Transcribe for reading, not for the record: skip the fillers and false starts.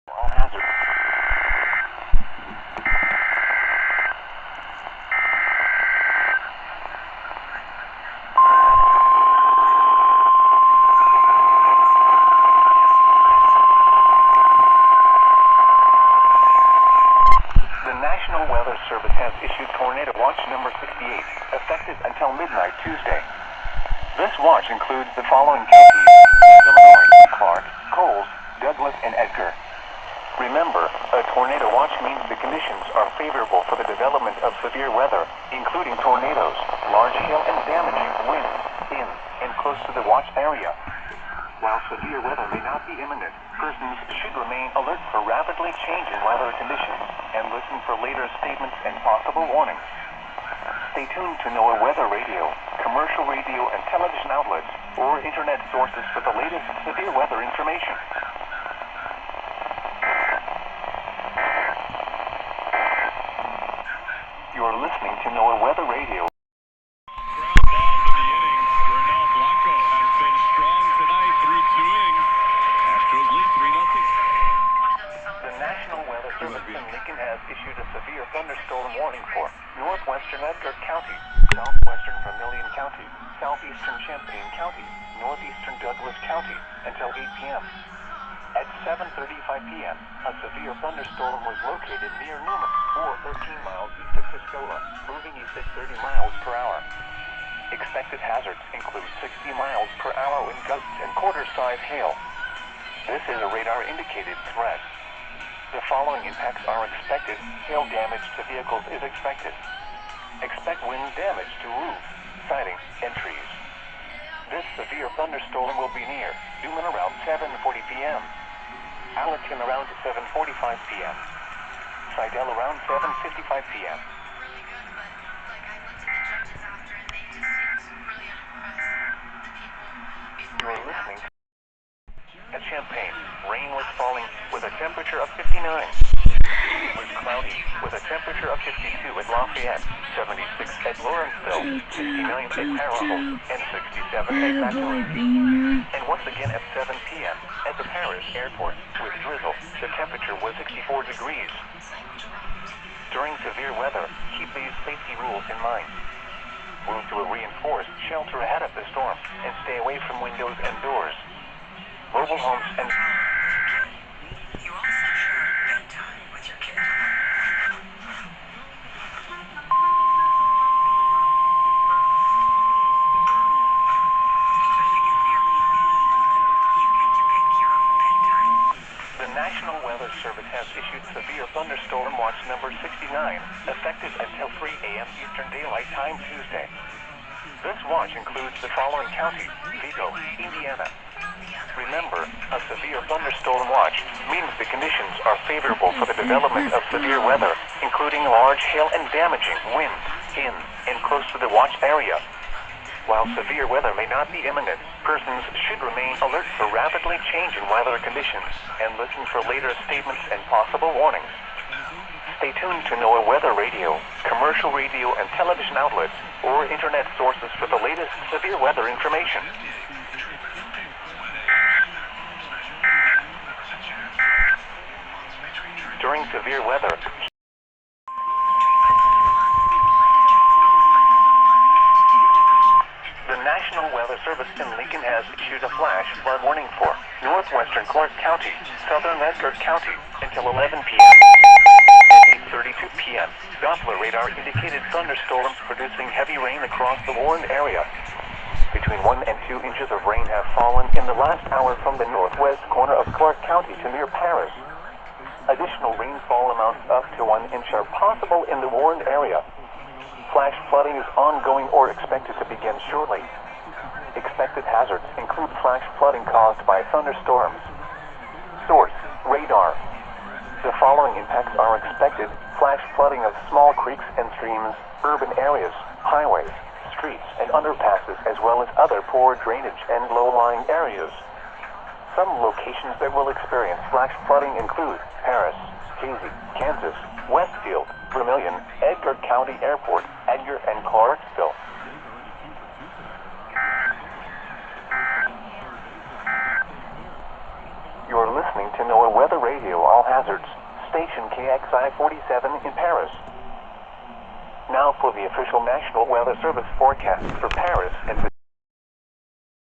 All hazards. The National Weather Service has issued Tornado Watch number 68, effective until midnight Tuesday. This watch includes the following counties: Illinois, Clark, Coles, Douglas, and Edgar. Remember, a tornado watch means the conditions are favorable for the development of severe weather, including tornadoes, large hail, and damaging winds in and close to the watch area. While severe weather may not be imminent, persons should remain alert for rapidly changing weather conditions and listen for later statements and possible warnings. Stay tuned to NOAA weather radio, commercial radio and television outlets, or internet sources for the latest severe weather information. You're listening to NOAA weather radio. Has issued a severe thunderstorm warning for northwestern Edgar County, southwestern Vermilion County, southeastern Champaign County, northeastern Douglas County until 8 p.m. At 7:35 p.m., a severe thunderstorm was located near Newman, or 13 miles east of Tuscola, moving east at 30 miles per hour. Expected hazards include 60 miles per hour wind gusts and quarter-size hail. This is a radar-indicated threat. The following impacts are expected. Hail damage to vehicles is expected. Expect wind damage to roofs, siding, and trees. This severe thunderstorm will be near Newman around 7:40 p.m. Allerton around 7:45 p.m. Seidel around 7:55 p.m. You are listening to at Champaign, rain was falling with a temperature of 59. It was cloudy with a temperature of 52 at Lafayette, 76 at Lawrenceville, 69 at Parahope, and 67 at Mattoon. And once again at 7 p.m. at the Paris airport with drizzle, the temperature was 64 degrees. During severe weather, keep these safety rules in mind. Move to a reinforced shelter ahead of the storm and stay away from windows and doors. Mobile homes and... You also share bedtime with your kid. The National Weather Service has issued severe thunderstorm watch number 69, effective until 3 a.m. Eastern Daylight Time Tuesday. This watch includes the following counties: Vigo, Indiana. Remember, a severe thunderstorm watch means the conditions are favorable for the development of severe weather, including large hail and damaging winds in and close to the watch area. While severe weather may not be imminent, persons should remain alert for rapidly changing weather conditions and listen for later statements and possible warnings. Stay tuned to NOAA weather radio, commercial radio and television outlets, or internet sources for the latest severe weather information. During severe weather, the National Weather Service in Lincoln has issued a flash flood warning for northwestern Clark County, southern Edgar County until 11 p.m. At 8:32 p.m., Doppler radar indicated thunderstorms producing heavy rain across the warned area. Between 1 and 2 inches of rain have fallen in the last hour from the northwest corner of Clark County to near Paris. Additional rainfall amounts up to 1 inch are possible in the warned area. Flash flooding is ongoing or expected to begin shortly. Expected hazards include flash flooding caused by thunderstorms. Source: radar. The following impacts are expected: flash flooding of small creeks and streams, urban areas, highways, streets, and underpasses, as well as other poor drainage and low-lying areas. Some locations that will experience flash flooding include Paris, Casey, Kansas, Westfield, Vermilion, Edgar County Airport, Edgar, and Clarksville. You're listening to NOAA Weather Radio. All hazards. Station KXI 47 in Paris. Now for the official National Weather Service forecast for Paris and